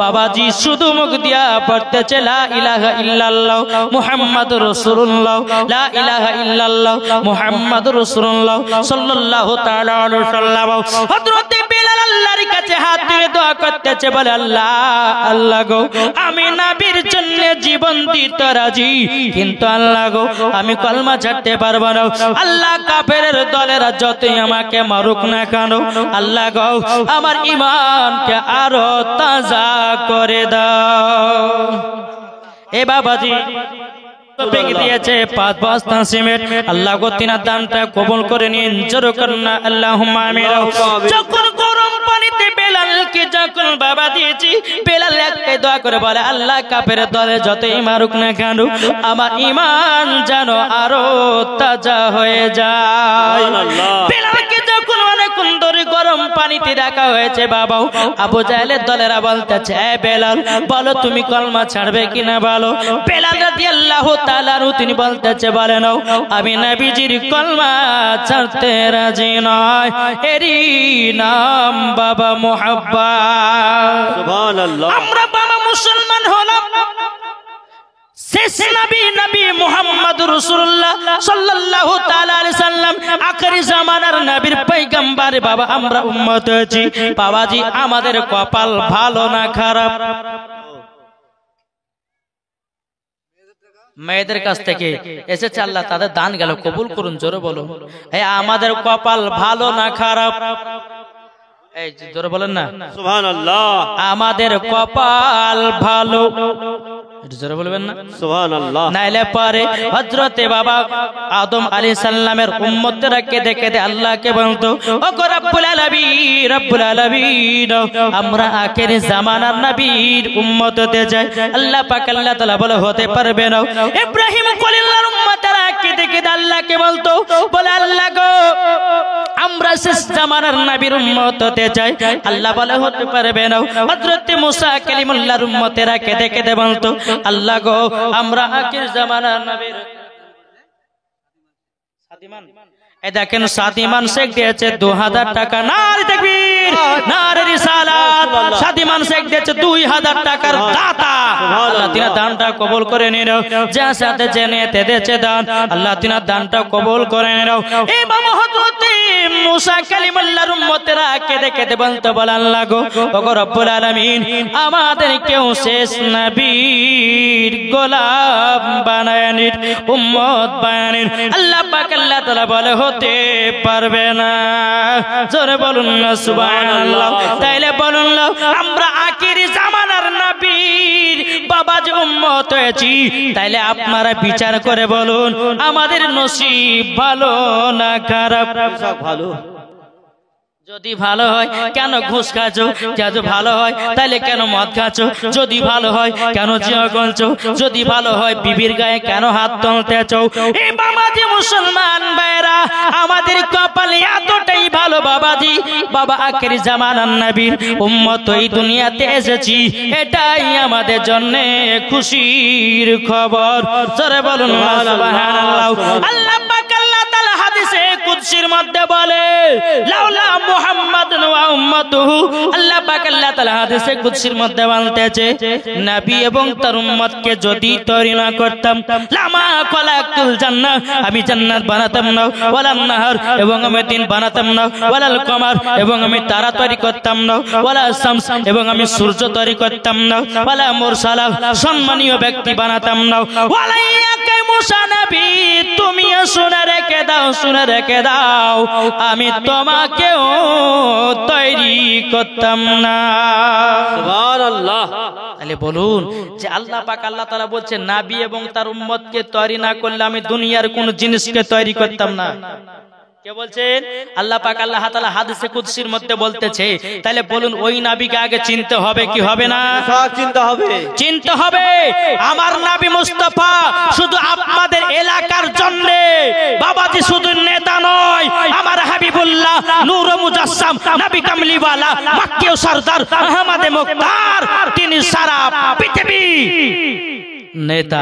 বাবাজি শুধু মুখ দিয়া পড়তেছে, লা ইলাহা ইল্লাল্লাহ মুহাম্মাদুর রাসূলুল্লাহ, লা ইলাহা ইল্লাল্লাহ মুহাম্মাদুর রাসূলুল্লাহ সাল্লাল্লাহু তাআলা আলাইহি ওয়াসাল্লাম। হযরত বেলাল আল্লাহর কাছে হাত তুলে দোয়া করতেছে, বলে আল্লাহ, আল্লাহ গো, আমি নবীর জন্য জীবন দিতে রাজি, কিন্তু আল্লাহ গো, আমি কলমা ছাড়তে পারবো না। আল্লাহ কাফেরের দলেরা যতই আমাকে মারুক না কেন, আল্লাহ গো, আমার ঈমানকে আরো তাজা করে দাও। এ বাবাজি ভেঙে দিয়েছে 5 বস্তা সিমেন্ট, আল্লাহ গো তিনার দানটা কবুল করে নিন, জোরে করুন না আল্লাহুম্মা আমিন। যখন গরম পানিতে বেলালকে যখন বাবা দিয়েছি, বেলাল একটাই দোয়া করে বলে, আল্লাহ কাফেরের দলে যতই মারুক না কেন, আমার ঈমান যেন আরো তাজা হয়ে যায়। বেলালকে যখন অনেকক্ষণ ধরে গরম পানিতে রাখা হয়েছে, বাবাও আবু জাহেলের দলেরা বলতেছে, এ বেলাল বলো তুমি কলমা ছাড়বে কিনা বলো। বেলাল রাদিয়াল্লাহু তাআলা তিনি বলতেছে, বলে নাও, আমি নবীজির কলমা ছাড়তে রাজি নয়, এরই নাম বাবা মুহাব্বত। সুবহানাল্লাহ। আমরা বাবা মুসলমান হলাম শেষ নবী নবী মুহাম্মদুর রাসূলুল্লাহ সাল্লাল্লাহু তাআলা আলাইহি সাল্লাম আখেরি জামানার নবীর পয়গম্বর বাবা আমরা উম্মত হয়েছি। বাবাজি আমাদের কপাল ভালো না খারাপ? মেয়েদের কাছ থেকে এসেছে, আল্লাহ তাদের দান গেল কবুল করুন, জোরে বলো। এই আমাদের কপাল ভালো না খারাপ? এই জোরে বলেন না সুবহানাল্লাহ। আমাদের কপাল ভালো, জোরে বলবেন না সুবহানাল্লাহ। নাইলে পরে হযরতে বাবা আদম আলাইহিস সালামের উম্মতরা কেঁদে কেঁদে আল্লাহকে বলতো, ও গো রব্বুল আলামিন, রব্বুল আলামিন, আমরা আখেরি জামানার নবীর উম্মত হতে চাই। আল্লাহ পাক আল্লাহ তাআলা বলে, হতে পারবে না। ইব্রাহিম খলিলুল্লাহর উম্মতরা কেঁদে কেঁদে আল্লাহকে বলতো, বলে আল্লাহ গো, আমরা শেষ জামানার নবীর উম্মত হতে চাই। আল্লাহ বলে, হতে পারবে না। হযরত মুসা কালিমুল্লাহর উম্মতেরা কেঁদে কেঁদে বলতো, আল্লাহ গো, আমরা আখির জামানার নবীর সাদিমান। এই দেখেন সাদিমান শেখ দিয়েছে 2000 টাকা। নারে তাকবীর, নারে রিসালাত। সাদিমান শেখ দিয়েছে 2000 টাকার দাতা। আল্লাহ তিনার দানটা কবুল করে নিন। যার সাথে জেনে দিয়েছে দান, আল্লাহ তিনার দানটা কবুল করে নিন। এই বাবা হযরত মুসা কালিমুল্লাহর উম্মতেরা কেঁদে কেঁদে বলতে, বলে আল্লাহ গো, ও গো রব্বুল আলামিন, আমাদের কেউ শেষ নবীর গোলাম বানায় নিন, উম্মত বানায় নিন। আল্লাহ পাক আল্লাহ তাআলা বলে, হতে পারবে না। জোরে বলুন না সুবহানাল্লাহ। তাইলে বলুন না, আমরা আখিরি জামানার নবীর বাবা যে উম্মত হয়েছি, তাইলে আপনারা বিচার করে বলুন, আমাদের নসিব ভালো না খারাপ? সব ভালো। যদি ভালো হয় কেন ঘুষ খাচ্ছ, যদি ভালো হয় তাহলে কেন মদ খাচ্ছ, যদি ভালো হয় কেন জিয়া করছো, যদি ভালো হয় বিবির গায়ে কেন হাত তুলতেছ। এই বাবাজি মুসলমান ভাইরা, আমাদের কপালে এতটাই ভালো বাবাজি, বাবা আখেরি জামানার নবীর উম্মত এই দুনিয়াতে এসেছি, এটাই আমাদের জন্য খুশির খবর। জোরে বলুন সুবহানাল্লাহ। আল্লাহ পাক আল্লাহ তাআলা হাদিসে কুদসির মধ্যে বলে, লাউলা মুহাম্মাদুন ওয়া উম্মাতুহু, আল্লাহ পাক আল্লাহ তাআলা হাদিসে কুদসির মধ্যে বলতেছে, নবী এবং তার উম্মতকে যদি তৈরি না করতাম, লামা খালাকুল জান্নাহ, আমি জান্নাত বানাতাম না, ওয়ালান নাহার, এবং আমি দিন বানাতাম না, ওয়ালাল কমার, এবং আমি তারা তৈরি করতাম না, ওয়ালা শামস, এবং আমি সূর্য তৈরি করতাম না, ওয়ালা মুরসালা, সম্মানীয় ব্যক্তি বানাতাম না, ওয়ালাইয়াকে মুসা নবী, তুমিও শুনে রেখে দাও, শুনে রেখে দাও, আমি তোমাকেও তৈরি করতাম না। সুবহানাল্লাহ। তাহলে বলুন যে আল্লাহ পাক আল্লাহ তাআলা বলছেন নবী এবং তার উম্মতকে তৈরি না করলে আমি দুনিয়ার কোন জিনিসকে তৈরি করতাম না। কে বলছেন? আল্লাহ পাক আল্লাহ তাআলা হাদিসে কুদসির মধ্যে বলতেছে। তাহলে বলুন ওই নবীকে আগে চিনতে হবে কি হবে না? সব চিন্তা হবে, চিনতে হবে। আমার নবী মুস্তাফা শুধু আপনাদের এলাকার জন্য বাবাজি, শুধু নেতা নয়, আমার হাবিবুল্লাহ নূর মুজাসসাম নবী কামলিওয়ালা মক্কি সরদার আহমদে মুখতার, তিনি সারা পৃথিবী নেতা।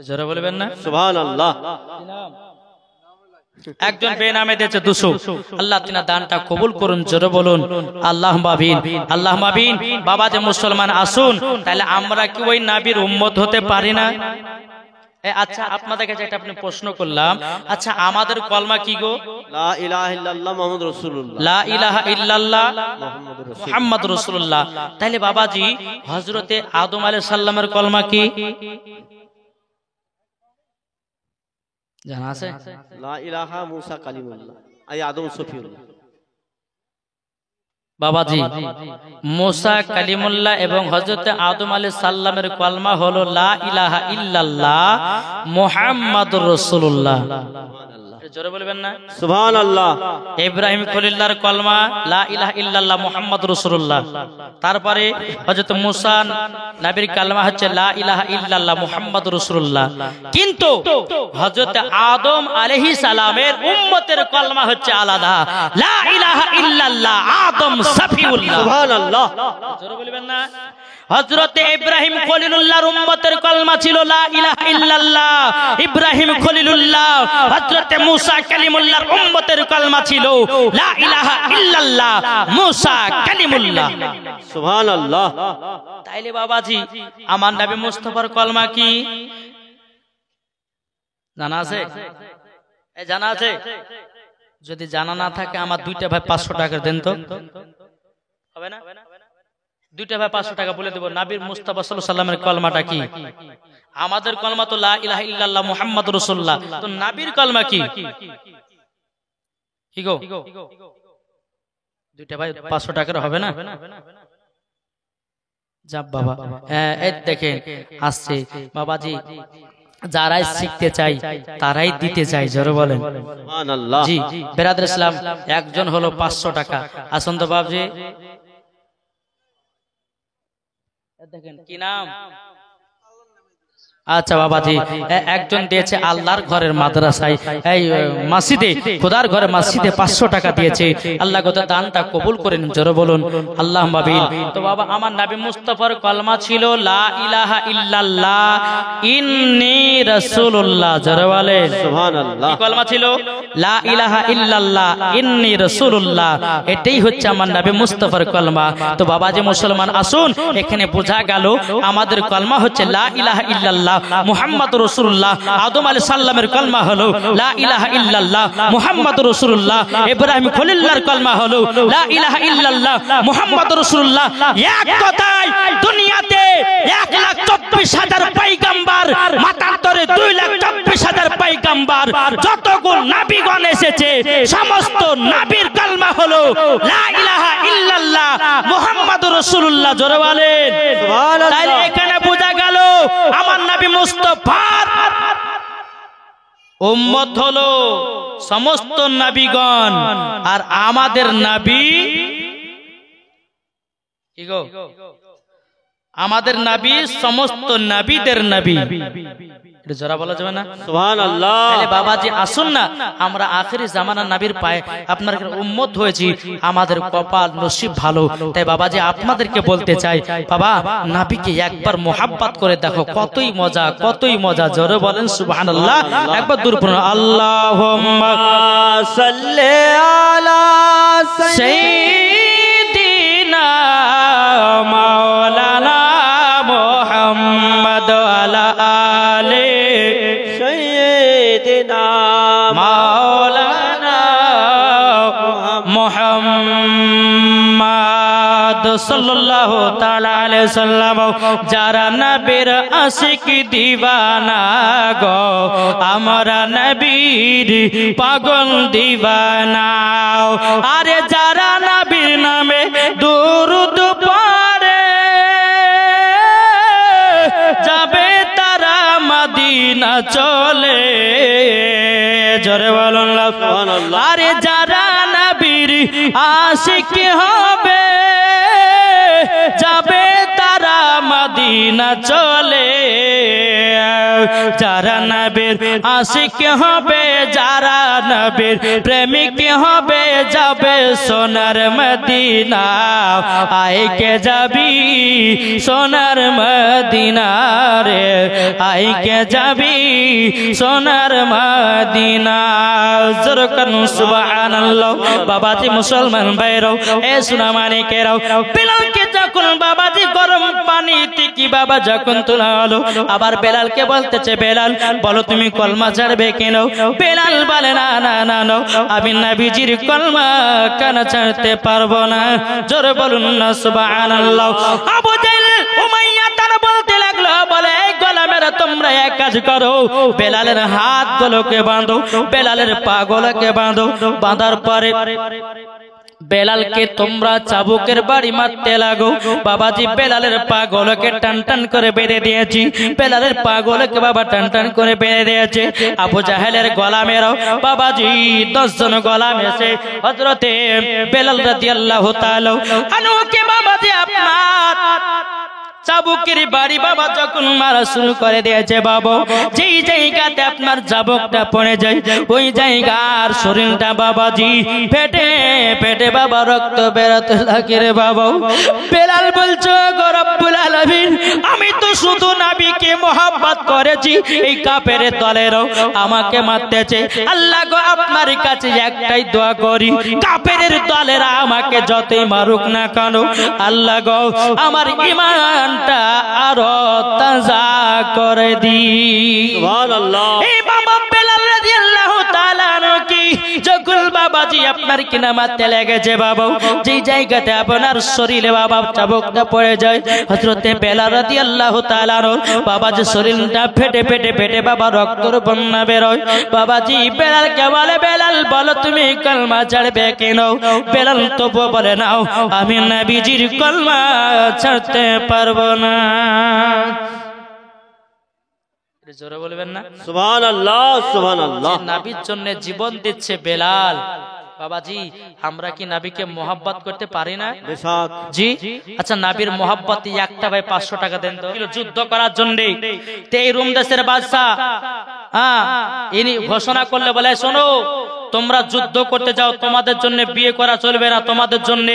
জোরে বলবেন না সুবহানাল্লাহ। একজন বেনামে দিয়েছে 200, আল্লাহ তিনা দানটা কবুল করুন। জোরে বলুন আল্লাহুম্মা আমিন, আল্লাহুম্মা আমিন। বাবা যে মুসলমান আসুন, তাহলে আমরা কি ওই নবীর উম্মত হতে পারি না? আচ্ছা আপনাদের কাছে একটা আপনি প্রশ্ন করলাম, আচ্ছা আমাদের কলমা কি গো? লা ইলাহা ইল্লাল্লাহ মুহাম্মাদুর রাসূলুল্লাহ, লা ইলাহা ইল্লাল্লাহ মুহাম্মাদুর মুহাম্মাদুর রাসূলুল্লাহ। তাহলে বাবাজি হযরতে আদম আলাইহিস সালামের কলমা কি জানা আছে? লা ইলাহা মুসা কালিমুল্লাহ, আই আদম সফিউল্লাহ। বাবাজি মুসা কালিমুল্লাহ এবং হযরত আদম আলাইহিস সালামের কলমা হলো লা ইলাহা ইল্লাল্লাহ মুহাম্মাদুর রাসূলুল্লাহ। জোরে বলবেন না সুবহানাল্লাহ। ইব্রাহিম খলিলুল্লাহর কলমা লা ইলাহা ইল্লাল্লাহ মুহাম্মাদুর রাসূলুল্লাহ। তারপরে হযরত মুসা নবীর কলমা হচ্ছে লা ইলাহা ইল্লাল্লাহ মুহাম্মাদুর রাসূলুল্লাহ। কিন্তু হযরত আদম আলাইহিস সালামের উম্মতের কলমা হচ্ছে আলাদা, লা ইলাহা ইল্লাল্লাহ আদম সফিউল্লাহ। সুবহানাল্লাহ। জোরে বলবেন না। হযরত ইব্রাহিম খলিলুল্লাহর উম্মতের কলমা ছিল লা ইলাহা ইল্লাল্লাহ ইব্রাহিম খলিলুল্লাহ। হযরত মুসা কালিমুল্লাহর উম্মতের কলমা ছিল লা ইলাহা ইল্লাল্লাহ মুসা কালিমুল্লাহ। সুবহানাল্লাহ। তাইলে বাবাজি আমার নবী মুস্তাফার কলমা কি জানা আছে? জানা আছে? যদি জানা না থাকে আমার দুইটা ভাই 500 টাকা দেন তো, হবে না? দুইটা ভাই 500 টাকা বলে দেব। নবীর মুস্তাফা সাল্লাল্লাহু আলাইহি সাল্লামের কলমাটা কি? আমাদের কলমা তো লা ইলাহা ইল্লাল্লাহ মুহাম্মাদুর রাসূলুল্লাহ, তো নবীর কলমা কি? কি গো? দুইটা ভাই 500 টাকার হবে না? যাব বাবা। এই দেখেন আসছে বাবাজি, যারাই শিখতে চাই তারাই দিতে চাই। জোরে বলেন সুবহানাল্লাহ। জি বেরাদর ইসলাম। একজন হলো 500 টাকা। আসুন তো বাবজি, দেখেন কি নাম? আচ্ছা বাবাজি, একজন দিয়েছে আল্লাহর ঘরের মাদ্রাসায়, এই মসজিদে, খোদার ঘরে মসজিদে 500 টাকা দিয়েছে। আল্লাহ গো দানটা কবুল করেন। জোরে বলুন আল্লাহুম্মা আমিন। তো বাবা আমার নবী মুস্তাফার কলমা ছিল লা ইলাহা ইল্লাল্লাহ ইন্নী রাসূলুল্লাহ। জোরে বলেন সুবহানাল্লাহ। কি কলমা ছিল? লা ইলাহা ইল্লাল্লাহ ইন্নী রাসূলুল্লাহ। এটাই হচ্ছে আমার নবী মুস্তাফার কলমা। তো বাবাজি মুসলমান আসুন, এখানে বোঝা গেল আমাদের কলমা হচ্ছে লা ইলাহা ইল্লাল্লাহ মুহাম্মাদুর রাসূলুল্লাহ। আদম আলাইহিস সালামের কলমা হলো লা ইলাহা ইল্লাল্লাহ মুহাম্মাদুর রাসূলুল্লাহ। ইব্রাহিম খলিলুল্লাহর কলমা হলো লা ইলাহা ইল্লাল্লাহ মুহাম্মাদুর রাসূলুল্লাহ। এক কথায় দুনিয়াতে 1,24,000 পয়গম্বর, মাতান্তরে 2,24,000 পয়গম্বর, যতগুলো নবীগণ এসেছে সমস্ত নবীর কলমা হলো লা ইলাহা ইল্লাল্লাহ মুহাম্মাদুর রাসূলুল্লাহ। জোরে বলেন সুবহানাল্লাহ। তাহলে এখানে বোঝা গেল আমার নবী মুস্তাফার উম্মত হলো সমস্ত নবীগণ, আর আমাদের নবী কি গো, আমাদের নবী সমস্ত নবীদের নবী। এটা জোরা বলা যাবে না? সুবহানাল্লাহ। তাহলে বাবাজি আসুন না, আমরা আখেরি জামানার নবীর পায়ে আপনার উম্মত হয়েছি, আমাদের কপাল নসিব ভালো। তাই বাবাজি আপনাদেরকে বলতে চাই, বাবা নবীকে একবার মোহাব্বত করে দেখো, কতই মজা, কতই মজা। জোরে বলেন সুবহানাল্লাহ, একবার দূর পড়ুন, আল্লাহুম্মা সাল্লি আলা সাইয়্যিদিনা মাওলানা মুহাম্মদ আলা আলি সাইয়্যিদিনা মাওলানা মুহাম্মদ সাল্লাল্লাহু তাআলা আলাইহি সাল্লাম। যারা নবীর আশিক দিওয়ানা গো, আমরা নবীর পাগল দিওয়ানা। আরে যারা নবীর নামে দুরূদ পড়ে, যাবে তারা মদিনা চলে। জোরে বলুন সুবহানাল্লাহ। আরে যারা নবীর আশিক হবে, যাবে তারা মদিনা চলে। যারা নবীর আশিক হবে, যারা নবীর প্রেমিক হবে, যাবে সোনার মদিনা। আইকে যাবি সোনার মদিনা রে, আইকে যাবি সোনার মদিনা। জোরে করুন সুবহানাল্লাহ। বাবাজি মুসলমান ভাইরাও, এ সোনা মানিকেরাও, বেলালকে যখন বাবাজি গরম পানিতে কি বাবা যখন তোলা হলো, আবার বেলালকে বলতেছে, বেলাল বলো তুমি কলমা ছাড়বে কেন? বেলাল বলে, না না না না, আমি নবীজির কলমা কেন ছাড়তে পারবো না। জোরে বলুন না সুবহানাল্লাহ। আবু জাহল উমাইয়া তারা বলতে লাগলো, বলে এই গোলামেরা তোমরা এক কাজ করো, বেলালের হাত গুলোকে বাঁধো, বেলালের পা গুলোকে বাঁধো। বাঁধার পরে বেলালকে তোমরা চাবুকের বাড়ি মারতে লাগো। বাবাজি বেলালের পা গুলোকে টান টান করে বেঁধে দিয়েছি, বেলালের পা গুলোকে বাবা টান টান করে বেঁধে দিয়েছে। আবু জাহেলের গোলামেরাও বাবাজি 10 জন গোলাম এসে হযরতে বেলাল রাদিয়াল্লাহু তাআলা আনহুকে বাবাজি আপনার চাবুকের বাড়ি বাবা যখন মারা শুরু করে দিয়েছে, বাবা যেই জায়গাতে আপনার চাবুকটা পড়ে যায়, ওই জায়গার শরীরটা বাবাজি ফেটে ফেটে বাবা রক্ত বেরোতে লাগে রে বাবা। বেলাল বলছো, গো রব্বুল আলামিন, আমি তো শুধু নবীকে মহব্বত করেছি, এই কাফের দলেরও আমাকে মারতেছে। আল্লাহ গো আপনার কাছে একটাই দোয়া করি, কাফের দলেরা আমাকে যতই মারুক না কেন, আল্লাহ গো আমার ঈমান আরো তাজা করে দি। সুবহানাল্লাহ। এই বাবা বেলাল রাদিয়াল্লাহু তাআলা কি যখন বাবাজি আপনার কিনা মারতে লেগেছে, বাবা যেই জায়গাতে আপনার শরীরে বাবা চাবুকটা পড়ে যায়, হযরতে বেলাল রাদিয়াল্লাহু তাআলা বাবাজি শরীরটা ফেটে ফেটে ফেটে বাবা রক্তের বন্যা বেরোয়। বাবাজি বেলালকে বলে, বেলাল বলো তুমি কলমা ছাড়বে কেন? বেলাল তো বলে, নাও আমি নবীজির কলমা ছাড়তে পারবো না। জোরে বলবেন না সুবহানাল্লাহ সুবহানাল্লাহ। নবীর জন্য জীবন দিচ্ছে বেলাল। বাবাজি আমরা কি নবীকে মোহাব্বত করতে পারি না? জি। আচ্ছা নবীর মোহাব্বত একটা ভাই 500 টাকা দেন তো, যুদ্ধ করার জন্য। এই রোম দেশের বাদশা ইনি ঘোষণা করলে বলে, শোনো তোমরা যুদ্ধ করতে যাও, তোমাদের জন্য বিয়ে করা চলবে না, তোমাদের জন্য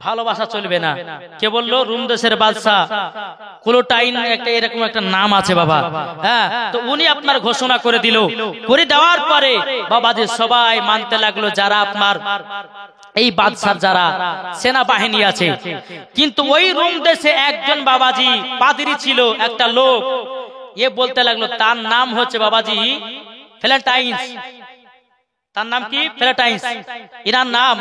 ভালোবাসা চলবে না। কে বললো? রোম দেশের বাদশা কুলোটাইন, একটা এরকম একটা নাম আছে বাবা। হ্যাঁ, তো উনি আপনার ঘোষণা করে দিল। করে দেওয়ার পরে বাবাজি সবাই মানতে লাগলো, যারা আপনার এই বাদশার যারা সেনাবাহিনী আছে। কিন্তু ওই রোম দেশে একজন বাবাজি পাদ্রী ছিল, একটা লোক, এ বলতে লাগলো তার নাম হচ্ছে বাবাজি ফ্ল্যাটাইন্স। তার নাম কি? ফ্ল্যাটাইন্স, ইনার নাম।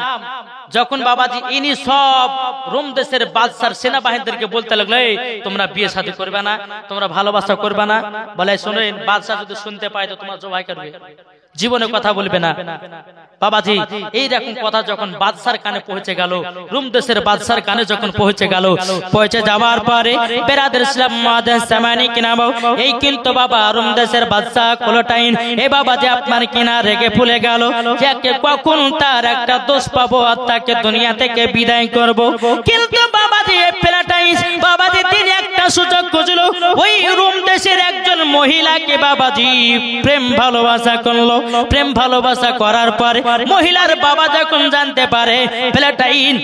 যখন বাবাজি ইনি সব রোম দেশের বাদশার সেনাবাহিনীদেরকে বলতে লাগলো, এই তোমরা বিয়ে শাদী করবে না, তোমরা ভালোবাসা করবে না। বলে শোনো, বাদশা যদি শুনতে পায় তো তোমার জবাই করবে। জীবনে কথা বলবে না। বাবাজি এইরকম কথা যখন বাদশার কানে পৌঁছে গেল, রুম দেশের বাদশার কানে যখন পৌঁছে গেল, পৌঁছে যাওয়ার পরে বেরাদের ইসলাম মাদান সামানি কিনাবো, এই কিন্তু বাবা রুম দেশের বাদশা কোলটাইন এ বাবাজি আপনার কিনা রেগে ফুলে গেল, যাকে কখন তার একটা দোষ পাবো আর তাকে দুনিয়া থেকে বিদায় করব। কিন্তু বাবাজি প্লেটাইন বাবাজি তিনি একটা সুযোগ খুঁজল, ওই রুম দেশের একজন মহিলাকে বাবাজি প্রেম ভালোবাসা করলো। প্রেম ভালোবাসা করার পরে মহিলার বাবা যখন জানতে পারে প্লেটাইন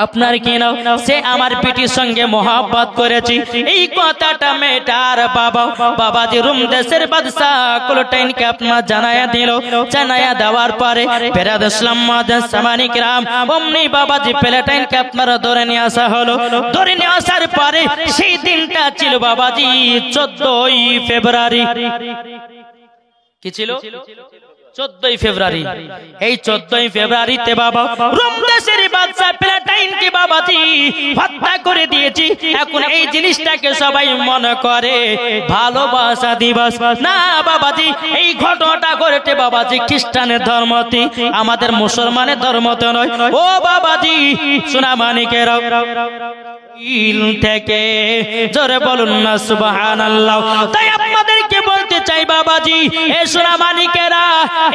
আপনার কি নাও সে আমার পিটির সঙ্গে মহব্বত করেছি, এই কথাটা মেয়েটার বাবা বাবাজি রুম দেশের বাদশা কোলটাইনকে আপনার জানায়া দিল। জানায়া দেওয়ার পরে বেরাদ ইসলাম মাদান সামানি কিরাম অমনি বাবাজি প্লেটাইনকে আপনার ধরে নিয়ে আসা হলো। ধরে নিয়ে আসার পরে সেই দিনটা ছিল বাবাজি 14ই ফেব্রুয়ারি। কি ছিল? 14ই ফেব্রুয়ারি। এই 14ই ফেব্রুয়ারিতে বাবা রোম দেশের বাদশা প্লেটাইনকে বাবাজি হত্যা করে দিয়েছি। এখন এই জিনিসটাকে সবাই মনে করে ভালোবাসা দিবস। না বাবাজি, এই ঘটনাটা ঘটেছে বাবাজি খ্রিস্টানের ধর্মতে, আমাদের মুসলমানের ধর্মতে নয়। ও বাবাজি সোনামানিকের থেকে জোরে বলুন না সুবহানাল্লাহ। তাই আপনাদেরকে বলতে চাই বাবাজি এ সোনামানিকেরা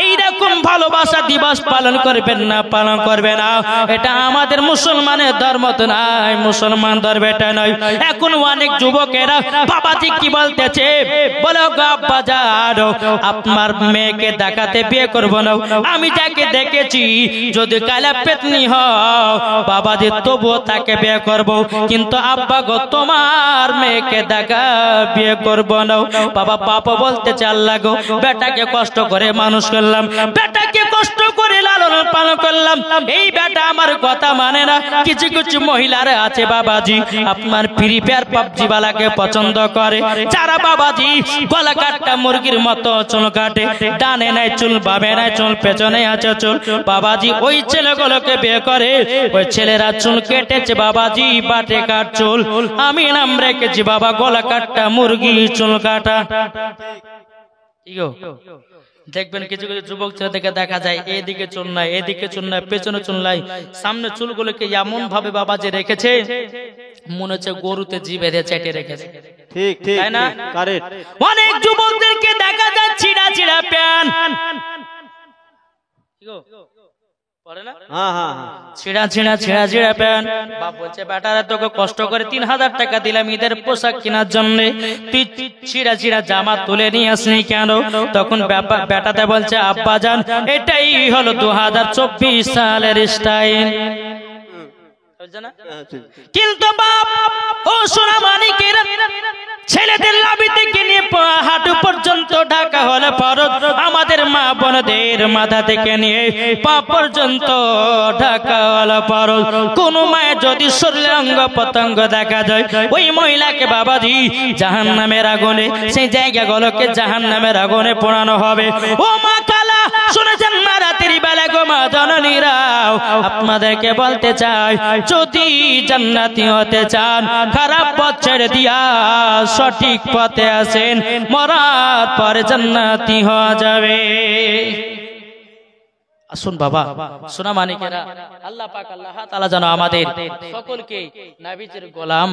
এইরকম ভালোবাসা দিবস পালন করবেন না, পালন করবে না। এটা আমাদের মুসলমানের ধর্ম তো নয়, মুসলমান ধর্ম এটা নয়। এখন অনেক যুবকেরা বাবাজি কি বলতেছে, বলো গো আব্বাজান আপনার মেয়েকে দেখাতে বিয়ে করবো না, আমি যাকে দেখেছি যদি কালা পেতনি হও বাবাজি তবুও তাকে বিয়ে করবো, কিন্তু আব্বা গো তোমার মেয়েকে দেখা বিয়ে করবো না। বাবা বাবা বলতেছে আল্লাহ গো বেটাকে কষ্ট করে মানুষ করলাম, বেটাকে কষ্ট করে লালন পালন করলাম, এই বেটা আমার কথা মানে না। কিছু কিছু মহিলারা আছে বাবাজি আপনার ফ্রি ফায়ার পাবজি বালাকে পছন্দ করে, যারা বাবাজি গলা কাটা মুরগির মতো চুল কাটে, ডানে নাই চুল বামে নাই চুল পেছনে আছে চুল, বাবাজি ওই ছেলেগুলোকে বিয়ে করে। ওই ছেলেরা চুল কেটেছে বাবাজি বাটে কাট চুল, আমি নাম রেখেছি বাবা গলা কাটা মুরগি চুল কাটা। দেখবেন কিছু কিছু যুবক ছেলেদেরকে দেখা যায় এদিকে চুল নাই, এদিকে চুল নাই, পেছনে চুল নাই, সামনে চুলগুলোকে এমন ভাবে বাবাজি রেখেছে মনে হচ্ছে গরুতে জি বেঁধে চেটে রেখেছে। ঠিক ঠিক তাই না? কারেক্ট। অনেক যুবকদেরকে দেখা যায় ছিড়া ছিড়া প্যান, ছিড়া ছিড়া ছিড়া ছিড়া প্যান। বাপ বলছে বেটারা তোকে কষ্ট করে 3000 টাকা দিলাম ঈদের পোশাক কেনার জন্য, তুই ছিড়া ছিড়া জামা তুলে নিয়ে আসনি কেন? তখন বেটাতে বলছে আব্বাজান এটাই হলো 2024 সালের স্টাইল। কিন্তু বাপ ও সোনামানিকের ছেলেদের লাভি থেকে নিয়ে হাঁটু পর্যন্ত ঢাকা হলে ফরজ, আমাদের মা বোনদের মাথা থেকে নিয়ে পা পর্যন্ত ঢাকা হলে ফরজ। কোন মায়ের যদি শরীরের অঙ্গ প্রত্যঙ্গ দেখা যায় ওই মহিলাকে বাবাজি জাহান্নামের আগুনে, সেই জায়গাগুলোকে জাহান্নামের আগুনে পোড়ানো হবে। ও মা কালা শুনেছেন না রাতের বেলা গো মা জননীরাও আপনাদেরকে বলতে চাই যদি জান্নাতি হতে চান খারাপ পথ ছেড়ে দিয়া সঠিক পথে আসেন, মরার পরে জান্নাতি হওয়া যাবে। আসুন বাবা সোনামানিকেরা, আল্লাহ পাক আল্লাহ তাআলা যেন আমাদের সকলকে নবীজির গোলাম